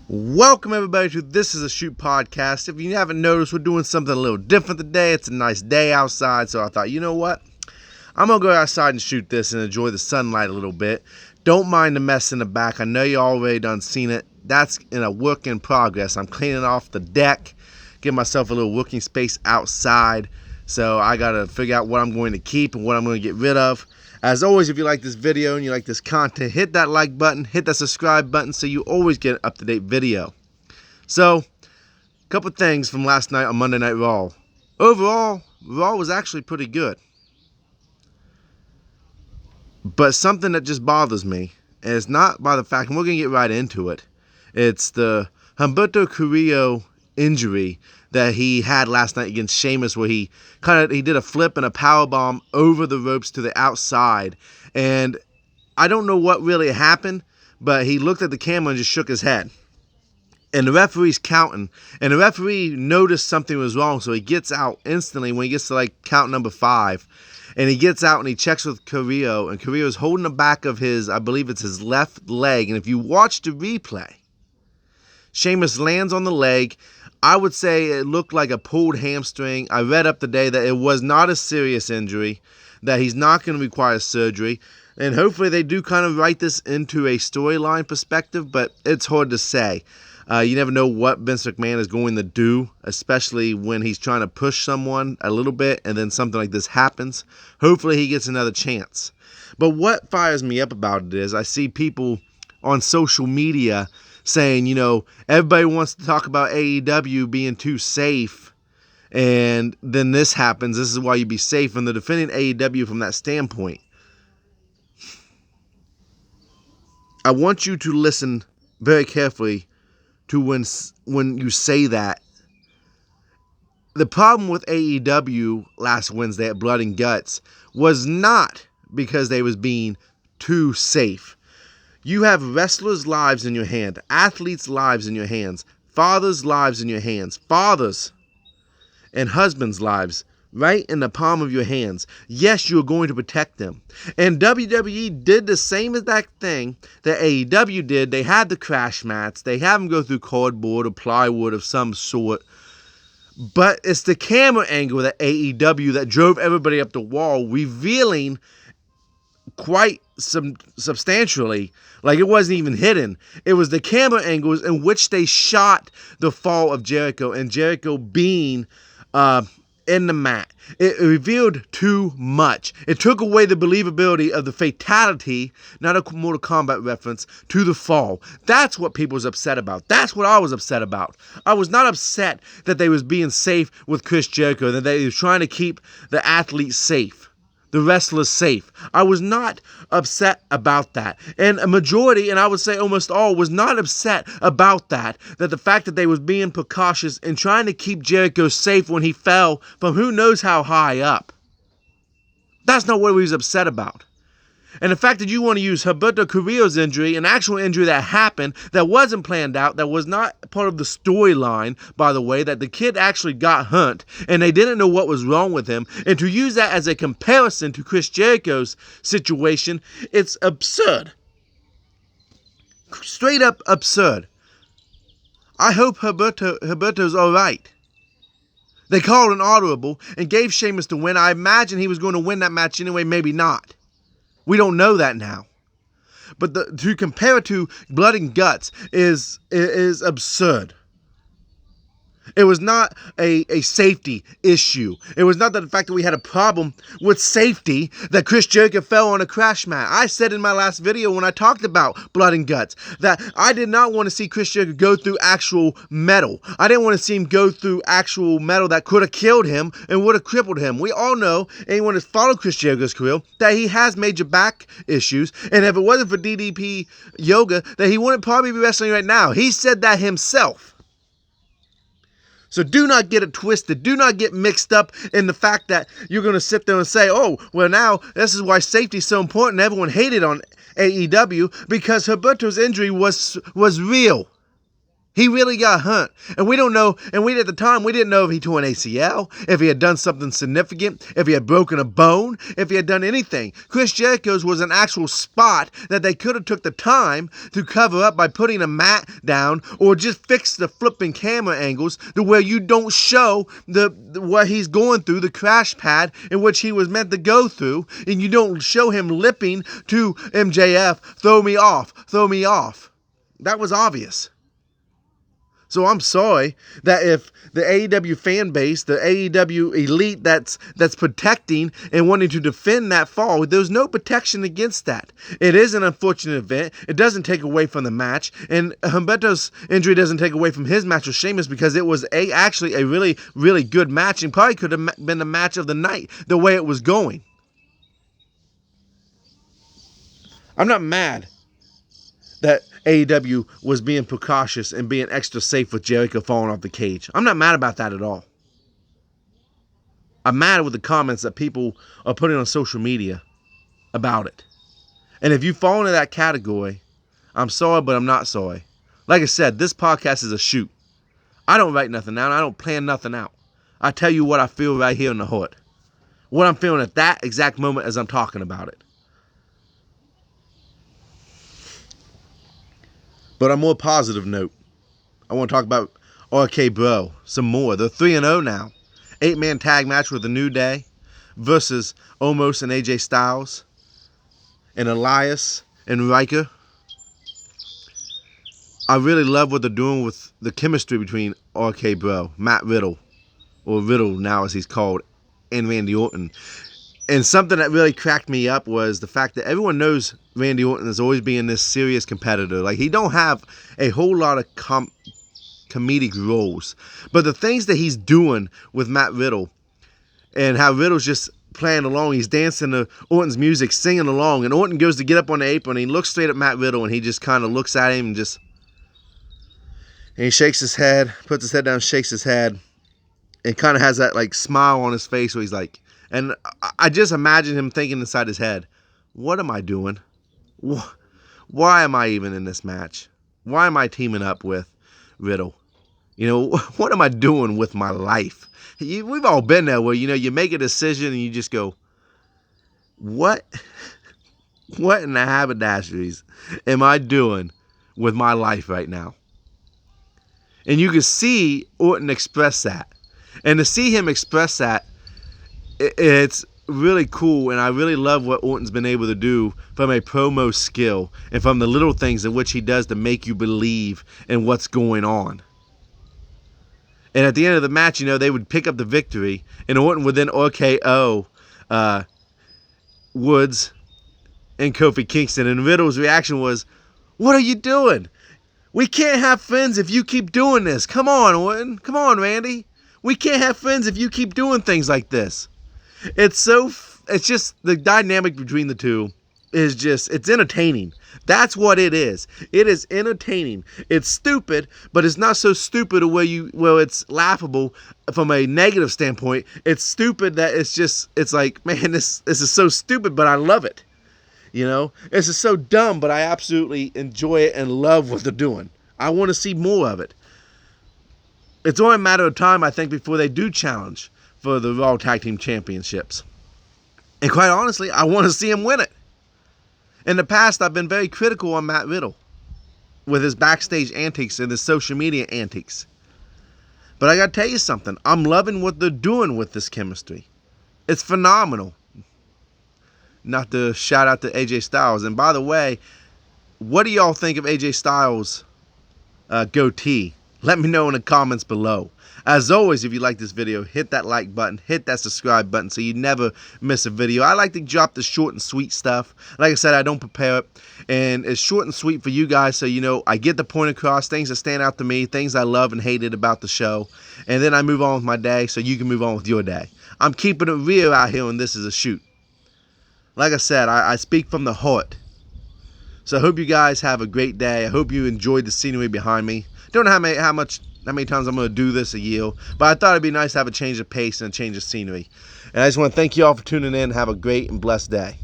Welcome everybody to This Is a Shoot podcast. If you haven't noticed, we're doing something a little different today. It's a nice day outside, so I thought, you know what? I'm going to go outside and shoot this and enjoy the sunlight a little bit. Don't mind the mess in the back. I know you already done seen it. That's in a work in progress. I'm cleaning off the deck, give myself a little working space outside. So I got to figure out what I'm going to keep and what I'm going to get rid of. As always, if you like this video and you like this content, hit that like button, hit that subscribe button so you always get an up-to-date video. So, a couple things from last night on Monday Night Raw. Overall, Raw was actually pretty good. But something that just bothers me, and it's not by the fact, and we're going to get right into it, it's the Humberto Carrillo injury that he had last night against Sheamus, where he did a flip and a powerbomb over the ropes to the outside. And I don't know what really happened, but he looked at the camera and just shook his head. And the referee's counting, and the referee noticed something was wrong, so he gets out instantly when he gets to like count number 5. And he gets out and he checks with Carrillo, and Carrillo's holding the back of his, I believe it's his left leg. And if you watch the replay, Sheamus lands on the leg. I would say it looked like a pulled hamstring. I read up today that it was not a serious injury, that he's not going to require surgery. And hopefully they do kind of write this into a storyline perspective, but it's hard to say. You never know what Vince McMahon is going to do, especially when he's trying to push someone a little bit and then something like this happens. Hopefully he gets another chance. But what fires me up about it is I see people on social media saying, you know, everybody wants to talk about AEW being too safe, and then this happens. This is why you be safe, and they're defending AEW from that standpoint. I want you to listen very carefully to when you say that. The problem with AEW last Wednesday at Blood and Guts was not because they was being too safe. You have wrestlers' lives in your hand, athletes' lives in your hands, fathers' lives in your hands, fathers and husbands' lives right in the palm of your hands. Yes, you're going to protect them. And WWE did the same exact thing that AEW did. They had the crash mats. They have them go through cardboard or plywood of some sort. But it's the camera angle that AEW that drove everybody up the wall, revealing quite substantially, like it wasn't even hidden. It was the camera angles in which they shot the fall of Jericho and Jericho being in the mat. It revealed too much. It took away the believability of the fatality, not a Mortal Kombat reference, to the fall. That's what people was upset about. That's what I was upset about. I was not upset that they was being safe with Chris Jericho, that they was trying to keep the athletes safe, the wrestlers safe. I was not upset about that. And a majority, and I would say almost all, was not upset about that the fact that they was being precautious and trying to keep Jericho safe when he fell from who knows how high up. That's not what we was upset about. And the fact that you want to use Humberto Carrillo's injury, an actual injury that happened, that wasn't planned out, that was not part of the storyline, by the way, that the kid actually got hurt, and they didn't know what was wrong with him, and to use that as a comparison to Chris Jericho's situation, it's absurd. Straight up absurd. I hope Humberto's alright. They called an audible and gave Sheamus the win. I imagine he was going to win that match anyway, maybe not. We don't know that now. But to compare it to Blood and Guts is absurd. It was not a safety issue. It was not the fact that we had a problem with safety that Chris Jericho fell on a crash mat. I said in my last video when I talked about Blood and Guts that I did not want to see Chris Jericho go through actual metal. I didn't want to see him go through actual metal that could have killed him and would have crippled him. We all know, anyone that's followed Chris Jericho's career, that he has major back issues. And if it wasn't for DDP yoga, that he wouldn't probably be wrestling right now. He said that himself. So do not get it twisted. Do not get mixed up in the fact that you're going to sit there and say, oh, well, now this is why safety is so important. Everyone hated on AEW because Humberto's injury was real. He really got hurt. And we don't know, and we at the time, we didn't know if he tore an ACL, if he had done something significant, if he had broken a bone, if he had done anything. Chris Jericho's was an actual spot that they could have took the time to cover up by putting a mat down or just fix the flipping camera angles to where you don't show what he's going through, the crash pad in which he was meant to go through, and you don't show him lipping to MJF, throw me off, throw me off. That was obvious. So I'm sorry that if the AEW fan base, the AEW elite that's protecting and wanting to defend that fall, there's no protection against that. It is an unfortunate event. It doesn't take away from the match. And Humberto's injury doesn't take away from his match with Sheamus because it was actually a really, really good match and probably could have been the match of the night the way it was going. I'm not mad that AEW was being precautious and being extra safe with Jericho falling off the cage. I'm not mad about that at all. I'm mad with the comments that people are putting on social media about it. And if you fall into that category, I'm sorry, but I'm not sorry. Like I said, this podcast is a shoot. I don't write nothing down. I don't plan nothing out. I tell you what I feel right here in the heart. What I'm feeling at that exact moment as I'm talking about it. But on a more positive note, I want to talk about RKBRO some more. They're 3-0 now. 8-man tag match with the New Day versus Omos and AJ Styles and Elias and Riker. I really love what they're doing with the chemistry between RKBRO, Matt Riddle, or Riddle now as he's called, and Randy Orton. And something that really cracked me up was the fact that everyone knows Randy Orton is always being this serious competitor. Like, he don't have a whole lot of comedic roles. But the things that he's doing with Matt Riddle and how Riddle's just playing along, he's dancing to Orton's music, singing along, and Orton goes to get up on the apron, and he looks straight at Matt Riddle, and he just kind of looks at him and he shakes his head, puts his head down, shakes his head, and kind of has that, like, smile on his face where he's like, and I just imagine him thinking inside his head, what am I doing? Why am I even in this match? Why am I teaming up with Riddle? You know, what am I doing with my life? We've all been there where, you know, you make a decision and you just go, what in the haberdasheries am I doing with my life right now? And you can see Orton express that. And to see him express that, it's really cool, and I really love what Orton's been able to do from a promo skill and from the little things in which he does to make you believe in what's going on. And at the end of the match, you know, they would pick up the victory, and Orton would then RKO Woods and Kofi Kingston, and Riddle's reaction was, what are you doing? We can't have friends if you keep doing this. Come on, Orton. Come on, Randy. We can't have friends if you keep doing things like this. It's just the dynamic between the two is just, it's entertaining. That's what it is. It is entertaining. It's stupid, but it's not so stupid where it's laughable from a negative standpoint. It's stupid that it's like, man, this is so stupid, but I love it. You know, this is so dumb, but I absolutely enjoy it and love what they're doing. I want to see more of it. It's only a matter of time, I think, before they do challenge for the Raw Tag Team Championships. And quite honestly, I want to see him win it. In the past, I've been very critical on Matt Riddle with his backstage antics and his social media antics. But I got to tell you something. I'm loving what they're doing with this chemistry. It's phenomenal. Not to shout out to AJ Styles. And by the way, what do y'all think of AJ Styles' goatee? Let me know in the comments below. As always, if you like this video, hit that like button, hit that subscribe button so you never miss a video. I like to drop the short and sweet stuff. Like I said, I don't prepare it. And it's short and sweet for you guys so, you know, I get the point across, things that stand out to me, things I love and hated about the show. And then I move on with my day so you can move on with your day. I'm keeping it real out here and this is a shoot. Like I said, I speak from the heart. So I hope you guys have a great day. I hope you enjoyed the scenery behind me. Don't know how many times I'm going to do this a year, but I thought it'd be nice to have a change of pace and a change of scenery. And I just want to thank you all for tuning in. Have a great and blessed day.